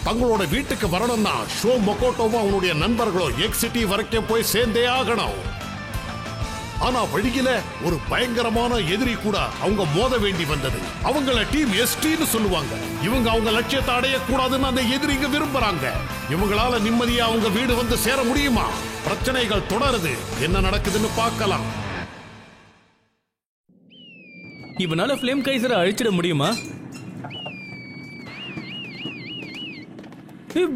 தங்களோட வீட்டுக்கு வரணும்னா ஷோ மொகோட்டோவும் அவனுடைய நண்பர்களும் எக் சிட்டி வரைக்கும் போய் சேர்ந்தே ஆகணும். ஆனா வழியில ஒரு பயங்கரமான எதிரி கூட அவங்க மோத வேண்டி வந்தது. அவங்கள டீம் எஸ்டின்னு சொல்லுவாங்க. இவங்க அவங்க லட்சியத்தை அடையக்கூடாதுன்னு அந்த எதிரிங்க விரும்புறாங்க. இவங்களால நிம்மதியா அவங்க வீடு வந்து சேர முடியுமா? பிரச்சனைகள் தொடருது. என்ன நடக்குதுன்னு பார்க்கலாம். இவனால ஃப்ளேம் கைசரை அழிச்சிட முடியுமா?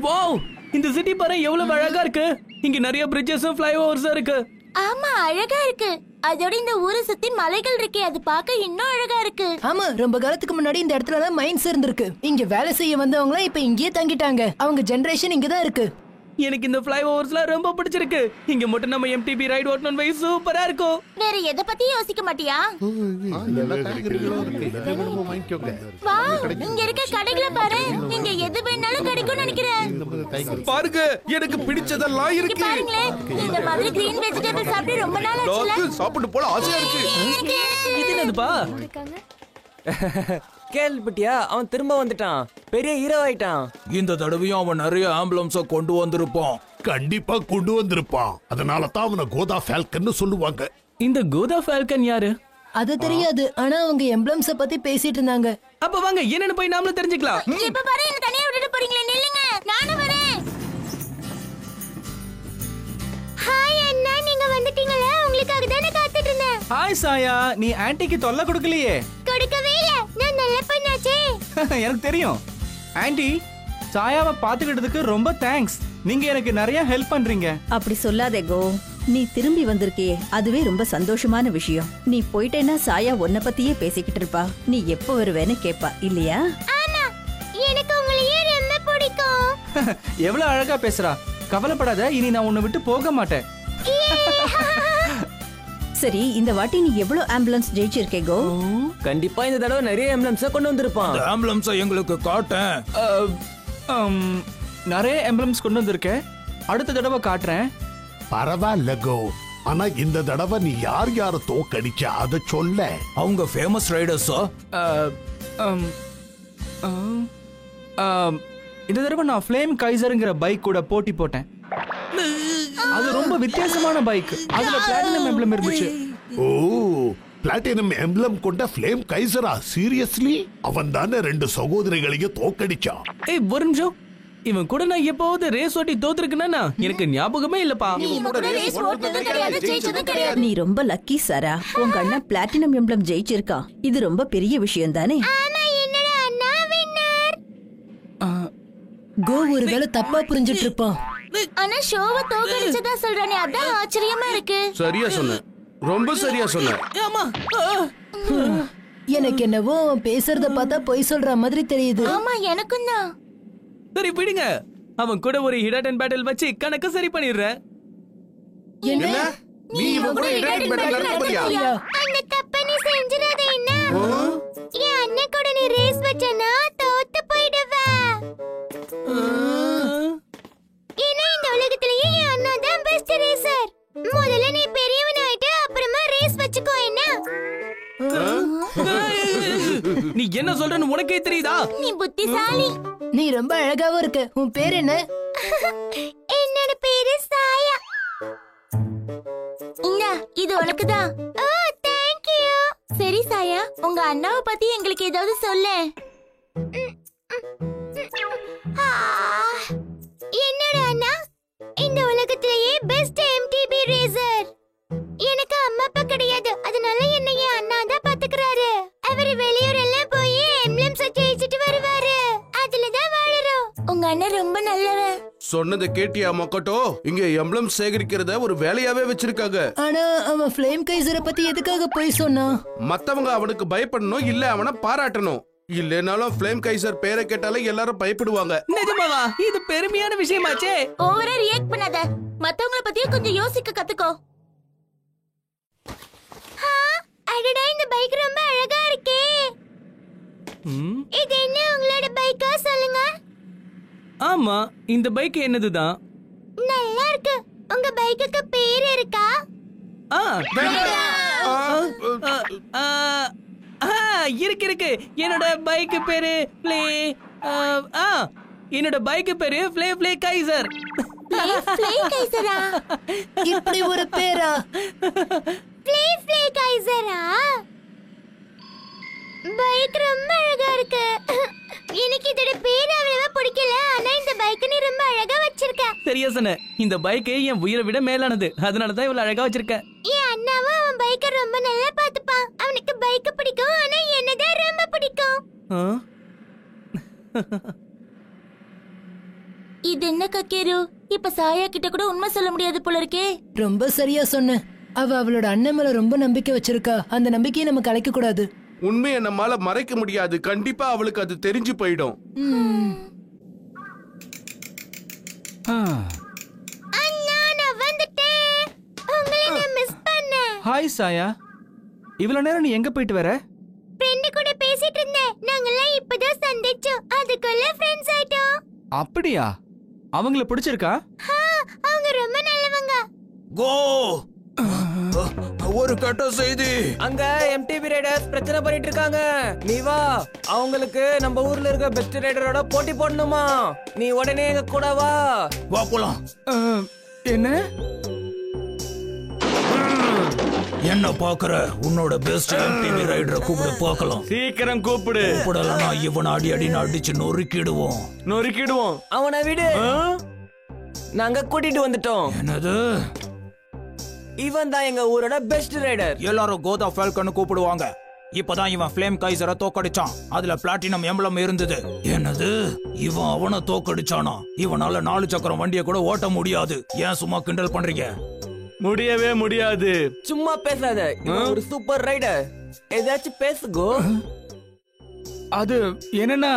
வாவ், இந்த சிட்டி பாரு எவ்வளவு அழகா இருக்கு. இங்க நிறைய பிரிட்ஜஸும் ஃப்ளைஓவர்ஸும் இருக்கு. ஆமா, அழகா இருக்கு. அதோட இந்த ஊரை சுத்தி மலைகள் இருக்கே, அது பார்க்க இன்னும் அழகா இருக்கு. ஆமா, ரொம்ப காலத்துக்கு முன்னாடி இந்த இடத்துல தான் மைன்ஸ் இருந்திருக்கு. இங்க வேலை செய்ய வந்தவங்க இப்ப இங்கேயே தங்கிட்டாங்க. அவங்க ஜெனரேஷன் இங்கதான் இருக்கு. எனக்கு இந்த ஃப்ளைஓவர்ஸ்லாம் ரொம்ப பிடிச்சிருக்கு. இங்க மட்டும் நம்ம எம்டிபி ரைட் ஓட்டணும் வை சூப்பரா இருக்கும். வேற எதை பத்தி யோசிக்க மாட்டியா? வா, இங்க இருக்க கடைகளை பாரு. நீங்க எது வேணாலும் கிடைக்கும்னு நினைக்கிறேன். பாருங்க, எனக்கு பிடிச்சதெல்லாம் இருக்கு. பாருங்களேன், இந்த மாதிரி கிரீன் வெஜிடபிள் சாப்பிட்டு ரொம்ப நாள் ஆச்சுல. சாப்பிட்டு போல ஆசையா இருக்கு. இது என்னதுப்பா? கேள்விப்பட்டியா? அவன் திரும்ப வந்துட்டான், பெரிய ஹீரோ ஆயிட்டான். இந்த தடவையும் அவன் நிறைய ஆம்புலன்ஸ கொண்டு வந்திருப்பான். கண்டிப்பா கொண்டு வந்திருப்பான். அதனால தான் அவனை கோதா ஃபால்கன்னு சொல்லுவாங்க. இந்த கோதா ஃபால்கன் யாரு? அது தெரியாது, ஆனா அவங்க எம்ப்ளம்ஸ பத்தி பேசிட்டு இருந்தாங்க. அப்ப வாங்க என்னன்னு போய் நாமளும் தெரிஞ்சுக்கலாம். இப்ப பாரு, என்ன தனியா விட்டுட்டு போறீங்களே, நில்லுங்க, நானும் வரேன். ஹாய் அண்ணா, நீங்க வந்துட்டீங்களா? உங்களுக்காக தானே காத்துட்டு இருந்தேன். ஹாய் சாயா, நீ ஆன்ட்டிக்கு தொல்லை கொடுக்கலையே? கொடுக்கவே இல்ல, நான் நல்ல பண்ணாச்சே. எனக்கு தெரியும். ஆன்ட்டி, சாயாவை பாத்துக்கிட்டதுக்கு ரொம்ப தேங்க்ஸ். நீங்க எனக்கு நிறைய ஹெல்ப் பண்றீங்க. அப்படி சொல்லாதே கோ. நீ திரும்பி வந்திருக்கியே, அதுவே ரொம்ப சந்தோஷமான விஷயம். நீ போயிட்டேன்னா சாயா உன்னை பத்தியே பேசிக்கிட்டு இருப்பா. நீ எப்ப வருவேன்னு கேப்பா, இல்லையா? ஆமா, எனக்கு உங்களையே ரொம்ப பிடிக்கும். எவ்வளவு அழகா பேசுறா. கவலைப்படாத, இனி நான் உன்னை விட்டு போக மாட்டேன். சரி, இந்த வாட்டி நீ எவ்வளவு ஆம்புலன்ஸ் ஜெயிச்சிருக்கே கோ? கண்டிப்பா இந்த தடவை நிறைய ஆம்புலன்ஸ கொண்டு வந்திருப்பான். ஆம்புலன்ஸ எங்களுக்கு காட்டேன். நிறைய ஆம்புலன்ஸ் கொண்டு வந்திருக்கேன். அடுத்த தடவை காட்டுறேன். பரவாயில்ல கோ. ஆனா இந்த தடவை நீ யார் யார தோக்கடிச்ச அத சொல்ல. அவங்க ஃபேமஸ் ரைடர்ஸா? இந்த தடவை நான் ஃப்ளேம் கைசர்ங்கிற பைக் கூட போட்டி போட்டேன். அது ரொம்ப வித்தியாசமான பைக். அதுல பிளாட்டினம் எம்ப்ளம் இருந்துச்சு. ஓ, பிளாட்டினம் எம்ப்ளம் கொண்ட ஃப்ளேம் கைசரா? சீரியஸ்லி? அவன் தானே 2 சகோதரிகளையும் தோக்கடிச்சான். ஏய், ஒரு நிமிஷம். இவன் கூட நான் எப்போது ரேஸ் ஓட்டி தோத்துருக்கேனா? எனக்கு ஞாபகமே இல்லப்பா. நீ ரொம்ப லக்கி சாரா. உங்க அண்ணன் பிளாட்டினம் எம்ப்ளம் ஜெயிச்சிருக்கான். இது ரொம்ப பெரிய விஷயம் தானே? கோ ஒருவேளை தப்பா புரிஞ்சிட்டு இருப்பான். ஆனா ஷோவை தோக்கடிச்சதா சொல்றானே, அதான் ஆச்சரியமா இருக்கு. சரியா சொன்ன, ரொம்ப சரியா சொன்ன. ஆமா, எனக்கு என்னவோ அவன் பேசுறத பார்த்தா பொய் சொல்ற மாதிரி தெரியுது. ஆமா, எனக்கும் தான். சரி விடுங்க. அவன் கூட ஒரு ஹிட் அண்ட் பேட்டில் வச்சு கணக்கு சரி பண்ணிடுறேன். என்ன? நீ இவன் கூட இடையில பேட்டல் நடத்தியா? அந்த தப்ப நீ செஞ்சிராத. என்ன என் அண்ணன் கூட நீ ரேஸ் வச்சனா தோத்து போய்டுவ. ஏன்னா இந்த உலகத்திலேயே என் அண்ணா தான் பெஸ்ட் ரேசர். முதல்ல நீ பெரியவன் ஆயிட்டு அப்புறமா ரேஸ் வச்சுக்கோ. என்ன நீ என்ன சொல்றன்னு உனக்கே தெரியுதா? நீ புத்திசாலி. நீ ரொம்ப அழகாவும் இருக்க. உன் பேர் என்ன? என்னோட பேரு சாயா. இந்தா, இது உனக்குதான். ஓ, தேங்க் யூ. சரி சாயா, உங்க அண்ணாவை பத்தி எங்களுக்கு ஏதாவது சொல்லு. என்னோட அண்ணா இந்த உலகத்திலேயே பெஸ்ட் எம்டிபி ரேசர். எனக்கு அம்மா அப்பா கிடையாது, அதனால என்னை என் அண்ணா தான் பாத்துக்கிறாரு. அவர் வெளியூர் எல்லாம் போய் எம்ப்ளம்ஸ் ஜெயிச்சிட்டு வருவாரு. அதுலதான் வாழறோம். உங்க அண்ணன் ரொம்ப நல்லவன். சொன்னதை கேட்டியா மக்கட்டோ? இங்க எம்ப்ளம் சேகரிக்கிறத ஒரு வேலையாவே வச்சிருக்காங்க. ஆனா அவன் ஃப்ளேம் கைசரை பத்தி எதுக்காக போய் சொன்னான்? மத்தவங்க அவனுக்கு பயப்படணும், இல்ல அவனை பாராட்டணும். இல்லனாலும் ஃப்ளேம் கைசர் பேரை கேட்டாலே எல்லாரும் பயப்படுவாங்க. நிஜமாவா? இது பெருமையான விஷயமாச்சே. ஓவரா ரியாக்ட் பண்ணாத. மத்தவங்கள பத்தி கொஞ்சம் யோசிக்க கத்துக்கோ. அடடா, இந்த பைக் ரொம்ப அழகா இருக்கே. இது என்ன உங்களோட பைக்கா? சொல்லுங்க. ஆமா, இந்த பைக் என்னதுதான். நல்லா இருக்கு. உங்க பைக்குக்கு பேர் இருக்கா? இருக்கு. என்னோட பைக் பேரு என்னோட பைக் பேரு ஃப்ளே ஃப்ளே கைசர். ஃப்ளே கைசரா? இப்படி ஒரு பேரா? ஃப்ளே கைசரா? பைக் ரொம்ப அழகா இருக்கு. எனக்கு இதோட பேர் அவ்வளவா பிடிக்கல, ஆனா இந்த பைக் நீ ரொம்ப அழகா வச்சிருக்க. சரியா சொன்ன. இந்த பைக் என் உயிரை விட மேலானது, அதனாலதான் இவ்வளவு அழகா வச்சிருக்கேன். என் அண்ணாவும் அவன் பைக்கை ரொம்ப நல்லா பாத்துப்பான். அவனுக்கு பைக் பிடிக்கும், ஆனா என்னதான் ரொம்ப பிடிக்கும். இது என்ன கக்கேரு? இப்ப சாயா கிட்ட கூட உண்மை சொல்ல முடியாது போல இருக்கே. ரொம்ப சரியா சொன்ன. அவளோட அண்ணன் மேல ரொம்ப நம்பிக்கை வச்சிருக்கா. அந்த நம்பிக்கையை நம்ம கலைக்க கூடாது. உண்மையை நம்மால மறைக்க முடியாது. கண்டிப்பா அவளுக்கு அது தெரிஞ்சு போயிடும். அண்ணா நான் வந்துட்டேன். உங்களை நான் மிஸ் பண்ணேன். ஹாய் சாயா, இவ்வளவு நேரம் நீ எங்க போயிட்டு வர? ஃப்ரெண்ட் கூட பேசிட்டு இருந்தேன். நாங்கெல்லாம் இப்பதான் சந்திச்சோம், அதுக்குள்ள ஃப்ரெண்ட்ஸ் ஆயிட்டோம். அப்படியா? அவங்கள பிடிச்சிருக்கா? அவங்க ரொம்ப நல்லவங்க. கோ ஒரு கட்ட செய்தி. அங்க எம்டிபி ரைடர்ஸ் பிரச்சனை பண்ணிட்டு இருக்காங்க. நீ வா, அவங்களுக்கு நம்ம ஊர்ல இருக்க பெஸ்ட் ரைடரோட போட்டி போடணுமா? நீ உடனே எங்க கூட வா. வா போலாம். என்ன என்ன பாக்குற? உன்னோட பெஸ்ட் எம்டிபி ரைடரை கூப்பிடு பார்க்கலாம். சீக்கிரம் கூப்பிடு. கூப்பிடலனா இவனை அடின்னு அடிச்சு நொறுக்கிடுவோம். அவனை விடு, நாங்க கூட்டிட்டு வந்துட்டோம். என்னது? இவன் தான் எங்க ஊரோட பெஸ்ட் ரைடர். எல்லாரும் கோதா ஃபால்கன் கூப்பிடுவாங்க. இப்பதான் இவன் ஃப்ளேம் கைசரை தோக்கடிச்சான். அதுல பிளாட்டினம் எம்பளம் இருந்தது. என்னது? இவன் அவனை தோக்கடிச்சானா? இவனால 4 சக்கரம் வண்டியை கூட ஓட்ட முடியாது. ஏன் சும்மா கிண்டல் பண்றீங்க? முடியவே முடியாது. சும்மா பேசாத, இவன் ஒரு சூப்பர் ரைடர். ஏதாச்சும் பேசுகோ. அது என்னன்னா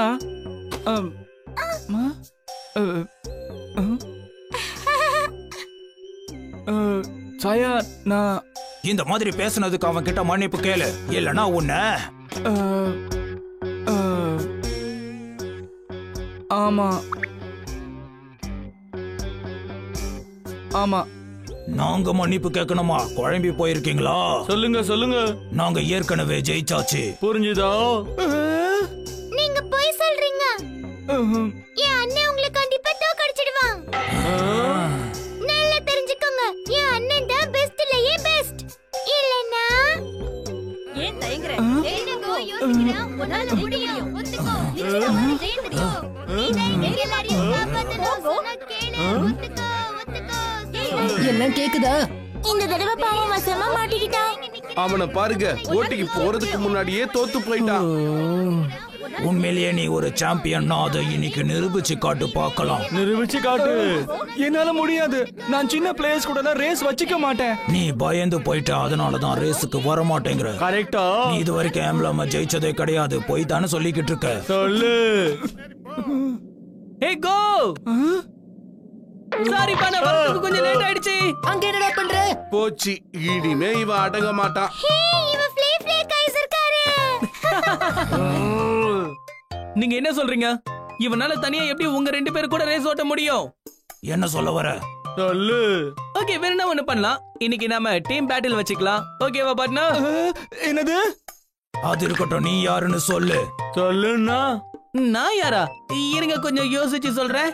சாயா, நான் இந்த மாதிரி பேசுனதுக்கு அவன் கிட்ட மன்னிப்பு கேளு, இல்லனா உன்னை. ஆமா ஆமா. நாங்க மன்னிப்பு கேட்கணுமா? குழம்பி போயிருக்கீங்களா? சொல்லுங்க. நாங்க ஏற்கனவே ஜெயிச்சாச்சு. புரிஞ்சுதா? நீங்க போய் சொல்றீங்க. என் அண்ணன் உங்களை கண்டிப்பா தோக்கடிச்சிடுவான். நல்லா தெரிஞ்சுக்கோங்க, என் அண்ணன் தான் பெஸ்ட்லயே பெஸ்ட். இல்லனா ஏன் தயங்குற? என்னங்கோ யோசிக்கிறா? உன்னால முடியும். ஒத்துக்கோ. நிச்சயமா ஜெயிச்சிடுவோம். நீ தான் எல்லாரையும் காப்பாத்தணும். சொன்னா கேளு. ஒத்துக்கோ. எல்லாம் கேக்குதா? இந்த தடவை பாவம் வசமா மாட்டிக்கிட்டான். அவனை பாருங்க, போட்டிக்கு போறதுக்கு முன்னாடியே தோத்து போயிட்டான். உண்மையிலேயே நீ ஒரு சாம்பியன். அதை இன்னைக்கு நிரூபிச்சு காட்டு பார்க்கலாம். நிரூபிச்சு காட்டு. என்னால முடியாது. நான் சின்ன பிளேயர்ஸ் கூட ரேஸ் வச்சுக்க மாட்டேன். நீ பயந்து போயிட்ட, அதனாலதான் ரேஸுக்கு வர மாட்டேங்கிற. கரெக்டா? நீ இது வரைக்கும் ஆம்பளமா ஜெயிச்சதே கிடையாது. போய் தானே சொல்லிக்கிட்டு இருக்க. சொல்லு. ஹே கோ. சாரி பண்ண வரதுக்கு கொஞ்சம் லேட் ஆயிடுச்சு. அங்க என்னடா பண்ற? போச்சு, இனிமே இவன் அடங்க மாட்டான். ஹே, இவன் ஃப்ளே கைசர்காரே. நீங்க என்ன சொல்றீங்க? இவனால தனியா எப்படி உங்க 2 பேர் கூட ரேஸ் ஓட்ட முடியும்? என்ன சொல்ல வர? சொல்லு. ஓகே, வேற என்ன ஒண்ணு பண்ணலாம். இன்னைக்கு நாம டீம் பேட்டில் வச்சுக்கலாம். ஓகேவா பாட்னா? என்னது? அது இருக்கட்டும், நீ யாருன்னு சொல்லு. சொல்லுன்னா நான் யாரா? இருங்க கொஞ்சம் யோசிச்சு சொல்றேன்.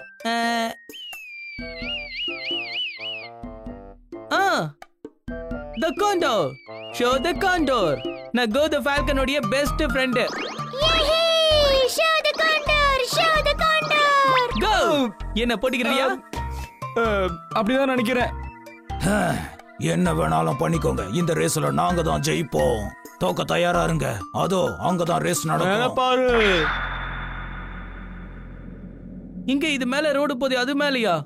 The Condor. Show the Condor. நான் Go the Falcon உடைய best friend. Show the Condor. Go. என்ன போட்டிக்கிறியா? அப்படிதான் நினைக்கிறேன். என்ன வேணாலும் பண்ணிக்கோங்க. இந்த ரேஸ்ல நாங்க தான் ஜெயிப்போம். தோக்க தயாரா இருங்க. அதோ அங்கதான் ரேஸ் நடக்கும். பாரு. இங்க இது மேல ரோடு போகுது, அது மேலயா?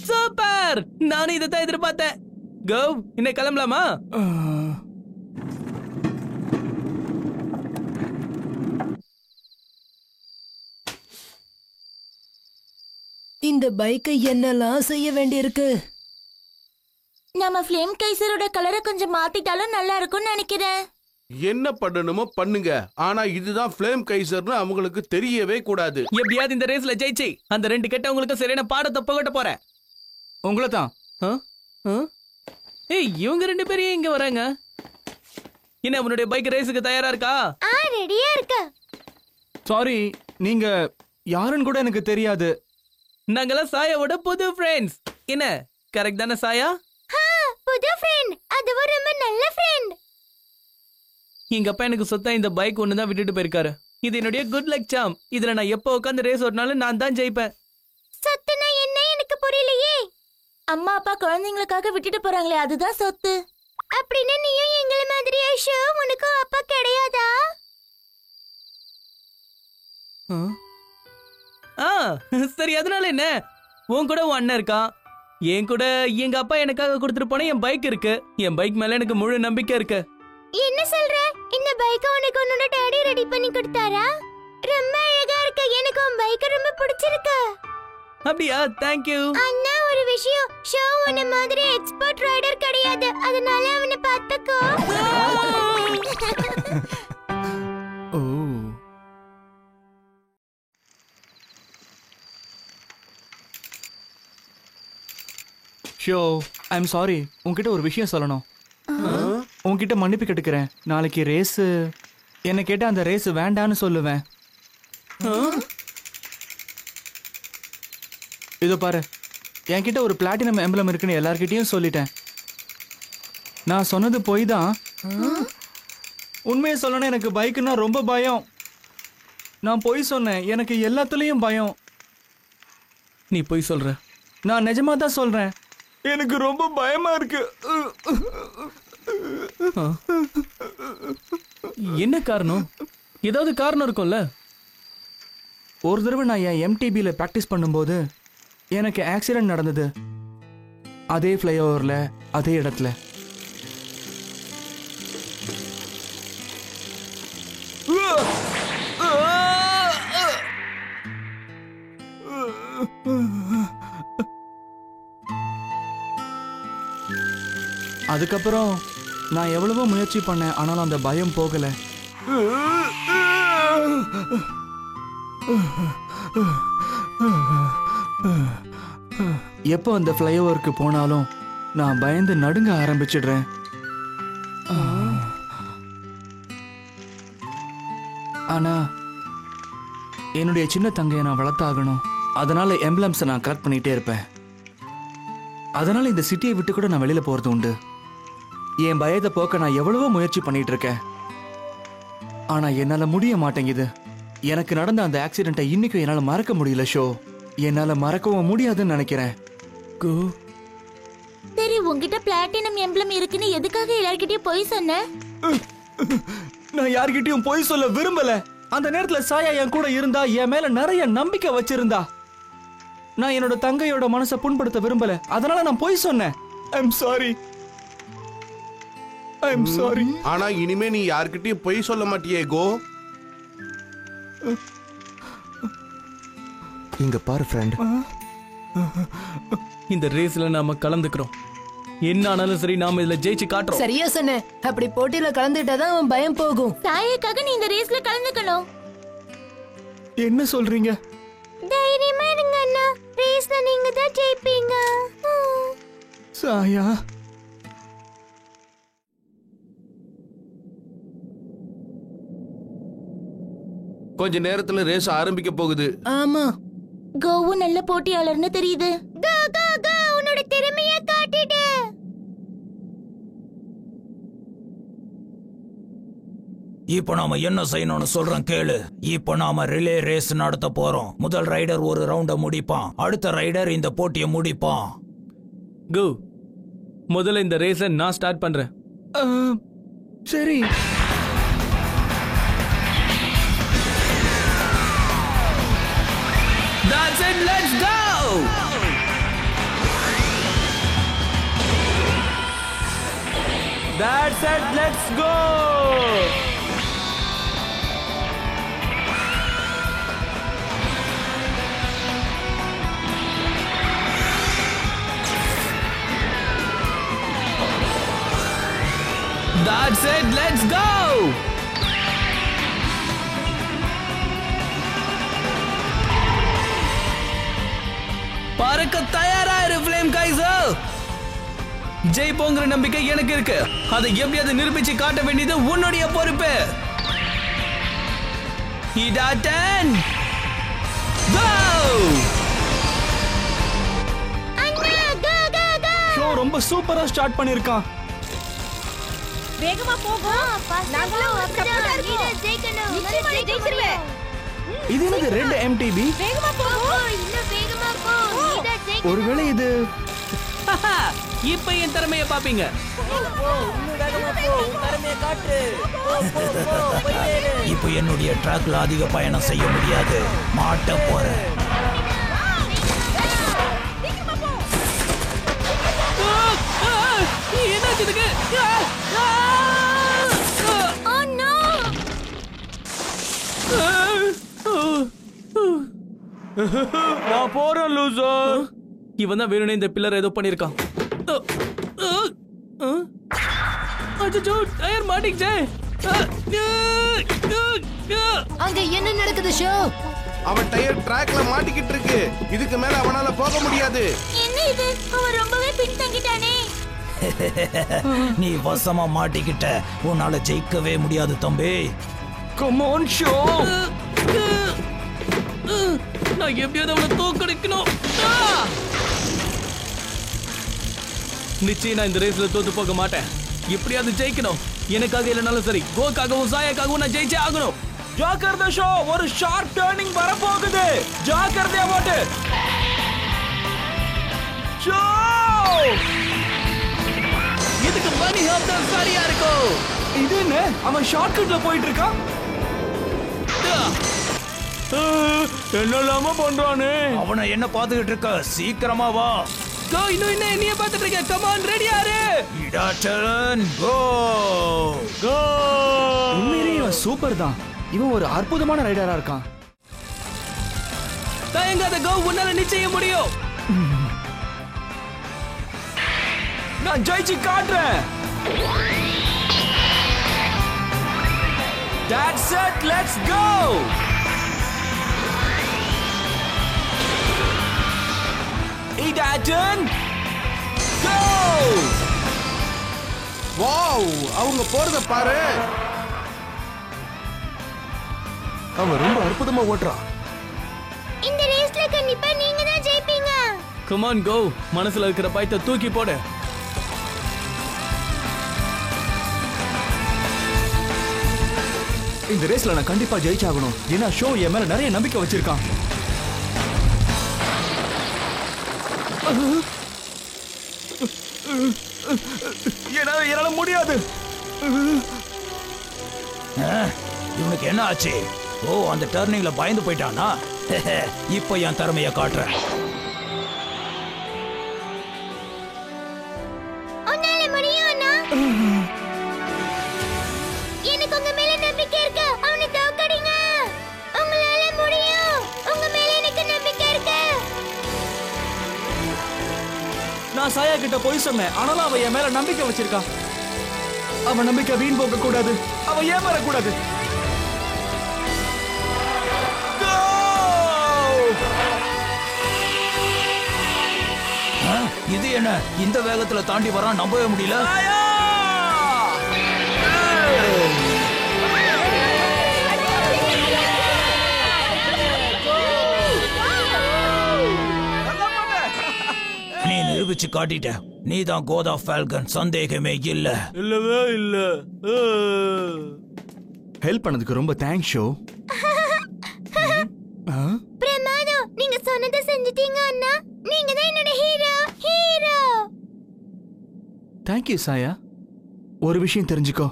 சூப்பர். நானும் இதை தான் எதிர்பார்த்தேன். கோ, இன்னைக்கு கிளம்பலாமா? இந்த பைக்கை என்னெல்லாம் செய்ய வேண்டியிருக்கு. நம்ம ஃப்ளேம் கைசரோட கலரை கொஞ்சம் மாத்திட்டாலும் நல்லா இருக்கும்னு நினைக்கிறேன். என்ன பண்ணணுமோ பண்ணுங்க, ஆனா இதுதான் ஃப்ளேம் கைசர்னு அவங்களுக்கு தெரியவே கூடாது. எப்படியாவது இந்த ரேஸ்ல ஜெயிச்சு அந்த 2 கெட்டவங்களுக்கு சரியான பாடத்தை புகட்ட போறேன். உங்களை தான். ஏய், இவங்க 2 பேரும் இங்க வராங்க. என்ன உன்னுடைய பைக் ரேஸுக்கு தயாரா இருக்கா? ரெடியா இருக்க. சாரி, நீங்க யாருன்னு கூட எனக்கு தெரியாது. நாங்கெல்லாம் சாயாவோட புது ஃப்ரெண்ட்ஸ். என்ன கரெக்ட் தானே சாயா? புது ஃப்ரெண்ட், அதுவும் ரொம்ப நல்ல ஃப்ரெண்ட். எங்க அப்பா எனக்கு சொத்தா இந்த பைக் ஒண்ணுதான் விட்டுட்டு போயிருக்காரு. இது என்னுடைய குட் லக் சாம். இதுல நான் எப்ப உட்காந்து ரேஸ் ஓட்டினாலும் நான் தான் ஜெயிப்பேன். சொத்துனா என்ன எனக்கு புரியலையே. அம்மா அப்பா குழந்தைங்களுக்காக விட்டுட்டு போறாங்களே, அதுதான் சொத்து. அப்படின்னா நீயும் எங்கள மாதிரியே ஷோ, உனக்கும் அப்பா கிடையாதா? சரி, அதனால என்ன? உன் கூட உன் அண்ணன் இருக்கான், என் கூட எங்க அப்பா எனக்காக கொடுத்துட்டு போன என் பைக் இருக்கு. என் பைக் மேல எனக்கு முழு நம்பிக்கை இருக்கு. என்ன சொல்ற? இந்த பைக்க உனக்கு உன்னோட டாடி ரெடி பண்ணி கொடுத்தாரா? ரொம்ப அழகா இருக்கு. எனக்கு உன் பைக் ரொம்ப பிடிச்சிருக்கு. அப்படியா? Thank you. அண்ணா, ஒரு விஷயம், ஷோ உன்ன மாதிரி எக்ஸ்பர்ட் ரைடர் கிடையாது. அதனால அவனை பாத்துக்கோ. ஓ, ஷோ, ஐம் சாரி. உன்கிட்ட ஒரு விஷயம் சொல்லணும். உன்கிட்ட மன்னிப்பு கேட்டுக்கிறேன். நாளைக்கு ரேஸ் என்ன கேட்டா அந்த ரேஸ் வேண்டான்னு சொல்லுவேன். இதோ பாரு, என்கிட்ட ஒரு பிளாட்டினம் எம்பளம் இருக்குன்னு எல்லார்கிட்டயும் சொல்லிட்டேன். நான் சொன்னது பொய் தான். உண்மையை சொல்லணும், எனக்கு பைக்குன்னா ரொம்ப பயம். நான் பொய் சொன்னேன், எனக்கு எல்லாத்துலயும் பயம். நீ பொய் சொல்ற? நான் நிஜமா தான் சொல்றேன், எனக்கு ரொம்ப பயமா இருக்கு. என்ன காரணம்? ஏதாவது காரணம் இருக்கும்ல. ஒரு தடவை நான் என் எம்டிபியில பிராக்டிஸ் பண்ணும்போது எனக்கு ஆக்சிடென்ட் நடந்தது. அதே ஃப்ளைஓவர்ல, அதே இடத்துல. அதுக்கப்புறம் நான் எவ்வளவோ முயற்சி பண்ணேன், ஆனாலும் அந்த பயம் போகல. எப்போ அந்த ஃப்ளைஓவருக்கு போனாலும் நான் பயந்து நடுங்க ஆரம்பிச்சிடுறேன். ஆனா என்னுடைய சின்ன தங்கையை நான் வளர்த்தாகணும். அதனால எம்பளம்ஸை நான் கலெக்ட் பண்ணிட்டே இருப்பேன். அதனால இந்த சிட்டியை விட்டு கூட நான் வெளியில போறது உண்டு. என் பயத்தை போக்க நான் எவ்வளவோ முயற்சி பண்ணிட்டு இருக்கேன், ஆனா என்னால முடிய மாட்டேங்குது. எனக்கு நடந்த அந்த ஆக்சிடென்ட்டை இன்னைக்கும் என்னால மறக்க முடியல ஷோ. என்னால மறக்கவும் முடியாதுன்னு நினைக்கிறேன். சரி, உன்கிட்ட பிளாட்டினம் எம்பளம் இருக்குன்னு எதுக்காக எல்லார்கிட்டயும் போய் சொன்ன? நான் யார்கிட்டயும் போய் சொல்ல விரும்பல. அந்த நேரத்துல சாயா என் கூட இருந்தா, என் மேல நிறைய நம்பிக்கை வச்சிருந்தா. நான் என்னோட தங்கையோட மனசை புண்படுத்த விரும்பல, அதனால நான் போய் சொன்னேன். I'm sorry. I'm sorry. ஆனா இனிமே நீ யார்கிட்டயும் பொய் சொல்ல மாட்டியே கோ. இங்க பாரு ஃப்ரெண்ட், இந்த ரேஸ்ல நாம கலந்துக்கிறோம். என்ன ஆனாலும் சரி, நாம இதுல ஜெயிச்சு காட்டுறோம். சரியா சொன்ன. அப்படி போட்டியில கலந்துட்டாதான் அவன் பயம் போகும். சாயக்காக நீ இந்த ரேஸ்ல கலந்துக்கணும். என்ன சொல்றீங்க? தைரியமா இருங்க அண்ணா, ரேஸ்ல நீங்க தான் ஜெயிப்பீங்க. சாயா, கொஞ்ச நேரத்துல ரேஸ் ஆரம்பிக்க போகுது. ஆமா, கோவும் நல்ல போட்டியாளர்னு தெரியுது. கோ கோ கோ, உன்னோட திறமையை காட்டிடு. இப்போ நாம என்ன செய்யணும்னு சொல்றேன் கேளு. இப்போ நாம ரிலே ரேஸ் நடத்த போறோம். முதல் ரைடர் ஒரு ரவுண்ட முடிப்பான், அடுத்த ரைடர் இந்த போட்டியை முடிப்பான். கோ, முதல்ல இந்த ரேஸை நான் ஸ்டார்ட் பண்றேன். சரி. That's it, let's go! That's it, let's go! That's it, let's go! பறக்க தயாராயிரு ஃப்ளேம் கைசர். ஜெயிப்போங்கிற நம்பிக்கை எனக்கு இருக்கு. அதை எப்படியாவது நிரூபிச்சு காட்ட வேண்டியது உன்னுடைய பொறுப்பு. இதா 10 go! ஷோ ரொம்ப சூப்பரா ஸ்டார்ட் பண்ணிருக்கான். வேகமா போகும். நாங்களும் சப்போர்ட்டா இருக்கோம். நிச்சயமா நீ ஜெயிச்சிருவே. இது என்னது ரெட் MTB? வேகமா போகும். இன்னும் வேகமா போ. நீதான் ஜெயிக்கணும். ஒருவேளை இது இப்ப என் திறமைய பாப்பீங்க. இன்னும் வேகமா போ. திறமையை காட்டு. போயிட்டே இரு. இப்போ என்னுடைய ட்ராக்ல அதிக பயணம் செய்ய முடியாது. மாட்ட போறேன். என்னாச்சு இதுக்கு? Oh no! நான் போறேன் லூசர். இவன் தான் வேணும்னே இந்த பில்லர் ஏதோ பண்ணிருக்கான். அச்சோ டயர் மாட்டிக்கிச்சே. அங்க என்ன நடக்குது ஷோ? அவன் டயர் ட்ராக்ல மாட்டிக்கிட்டு இருக்கு. இதுக்கு மேல அவனால போக முடியாது. என்ன இது அவன் ரொம்பவே பின்தங்கிட்டானே. நீ வசமா மாட்டிக்கிட்ட. உன்னால ஜெயிக்கவே முடியாது தம்பி. Come on show. நான் எப்படியாவது அவனை தோக்கடிக்கணும். நிச்சயம் நான் இந்த ரேஸ்ல தோத்து போக மாட்டேன். எப்படியாவது ஜெயிக்கணும். எனக்காக இல்லைனாலும் சரி, கோக்காகவும் சாயாக்காகவும் நான் ஜெயிச்சே ஆகணும். ஜாக்கிரதை ஷோ, ஒரு ஷார்ப் டர்னிங் வர போகுது. ஜாக்கிரதையா ஓட்டு ஷோ. இதுக்கு மணி ஹாப் தான் சரியா இருக்கும். இது என்ன, அவன் ஷார்ட்கட்ல போயிட்டு இருக்கான். என்னெல்லாம பண்றானே. அவனை என்ன பாத்துக்கிட்டு இருக்க? சீக்கிரமா வா. கோ, இன்னும் என்ன என்னைய பாத்துட்டு இருக்க? கம் ஆன், ரெடியா இரு. இடாச்சலன் கோ கோ. உண்மையிலேயே இவன் சூப்பர் தான். இவன் ஒரு அற்புதமான ரைடரா இருக்கான். தயங்காத கோ, உன்னால நிச்சயம் முடியும். நான் ஜெயிச்சு காட்டுறேன். That's it, let's go. Idaten go. Wow, அவங்க போறத பாரு. அவன் ரொம்ப அற்புதமா ஓட்டுறான். இந்த ரேஸ்ல கண்டிப்பா நீங்க தான் ஜெயிப்பீங்க. கம் ஆன் கோ, மனசுல இருக்கிற பயத்தை தூக்கி போடு. இந்த ரேஸ்ல நான் கண்டிப்பா ஜெயிச்சாகணும். ஏன்னா ஷோ என் மேல நிறைய நம்பிக்கை வச்சிருக்கான். என்னால முடியாது. இவனுக்கு என்ன ஆச்சு? ஓ, அந்த டர்னிங்ல பயந்து போயிட்டானா? இப்போ என் திறமைய காட்டுறேன். உன்னால முடியும் அண்ணா. எனக்கு உங்க மேல நம்பிக்கை இருக்கு. அவனை தோக்கடிங்க. உங்களால முடியும். உங்க மேல எனக்கு நம்பிக்கை இருக்கு. நான் சாயா கிட்ட போய் சொன்னேன். ஆனாலும் அவன் என் மேல நம்பிக்கை வச்சிருக்கான். அவன் நம்பிக்கை வீண் போக கூடாது. அவன் ஏமாற கூடாது. இது என்ன இந்த வேகத்துல தாண்டி வரான்? நம்பவே முடியல. நீ நிரூபிச்சு காட்டிட்ட. நீ தான் கோதா ஃபால்கன், சந்தேகமே இல்ல. இல்லவே இல்ல. ஹெல்ப் பண்ணதுக்கு ரொம்ப தேங்க்ஸ் ஷோ. பிரமாதம், நீங்க சொன்னதை செஞ்சிட்டீங்க அண்ணா. நீங்க தான் என்னோட ஹீரோ. ஹீரோ. தேங்க்யூ சாயா. ஒரு விஷயம் தெரிஞ்சுக்கோ,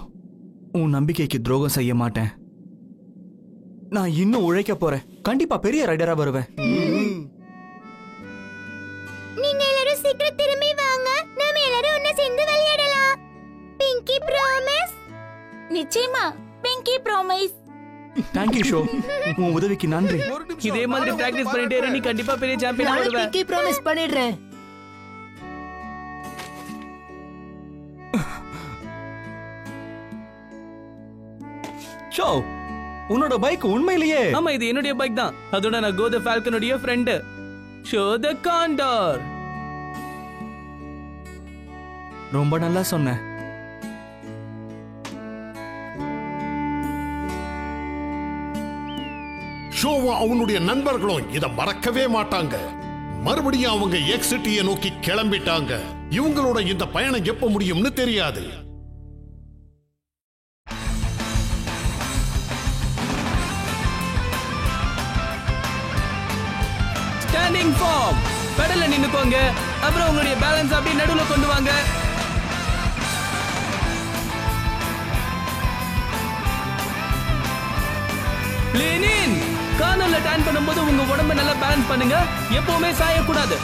உன் நம்பிக்கைக்கு துரோகம் செய்ய மாட்டேன். நான் இன்னும் உழைக்க போறேன். கண்டிப்பா பெரிய ரைடரா வருவேன். நீங்க எல்லாரும் சீக்கிரம் திரும்பி வாங்க. நாம எல்லாரும் ஒண்ணா சேர்ந்து விளையாடலாம். பிங்கி ப்ராமிஸ். நிச்சயமா பிங்கி ப்ராமிஸ். தேங்க்யூ ஷோ, உன் உதவிக்கு நன்றி. இதே மாதிரி பிராக்டிஸ் பண்ணிட்டே இரு, நீ கண்டிப்பா பெரிய சாம்பியன் நான் ஆடுவ. பிங்கி ப்ராமிஸ் பண்ணிடுறேன். ஷோ, உன்னோட பைக் உண்மையிலேயே. ஆமா, இது என்னுடைய பைக் தான். அதோட நான் கோ தி ஃபால்கனுடைய ஃப்ரெண்ட். Show the counter. ரொம்ப நல்லா சொன்ன. ஷோவும் அவனுடைய நண்பர்களும் இத மறக்கவே மாட்டாங்க. மறுபடியும் அவங்க எக்ஸிட்டியை நோக்கி கிளம்பிட்டாங்க. இவங்களோட இந்த பயணம் எப்ப முடியும்னு தெரியாது. Standing form. பெடல்ல நின்னுக்கோங்க. அப்புறம் உங்களுடைய பேலன்ஸ் அப்படியே நடுவுல கொண்டு வாங்க. லீனின். கார்னர்ல டர்ன் பண்ணும்போது உங்க உடம்ப நல்லா பேலன்ஸ் பண்ணுங்க. எப்பவுமே சாயக்கூடாது.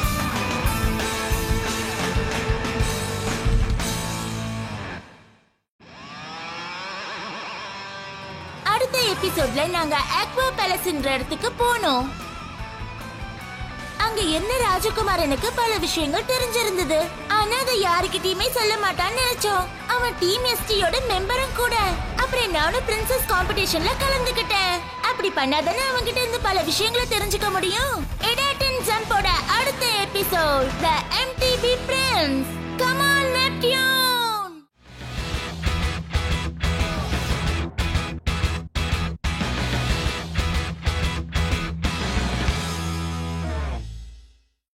அடுத்த எபிசோட்ல நாங்க ஆக்வா பேலஸ்ன்ற இடத்துக்கு போனோம். அங்க என்ன ராஜகுமாரனுக்கு பல விஷயங்கள் தெரிஞ்சிருந்தது. ஆனா அதை யாருக்கிட்டயுமே சொல்ல மாட்டான்னு நினைச்சோம். அவன் டீம் எஸ்டியோட மெம்பரும் கூட. அப்புறம் நானும் பிரின்சஸ் காம்படிஷன்ல கலந்துக்கிட்டேன். அப்படி பண்ணாதானே அவன்கிட்ட இருந்து பல விஷயங்களை தெரிஞ்சுக்க முடியும். எடாட்டன் ஜம்போட அடுத்த எபிசோட் தி எம்டி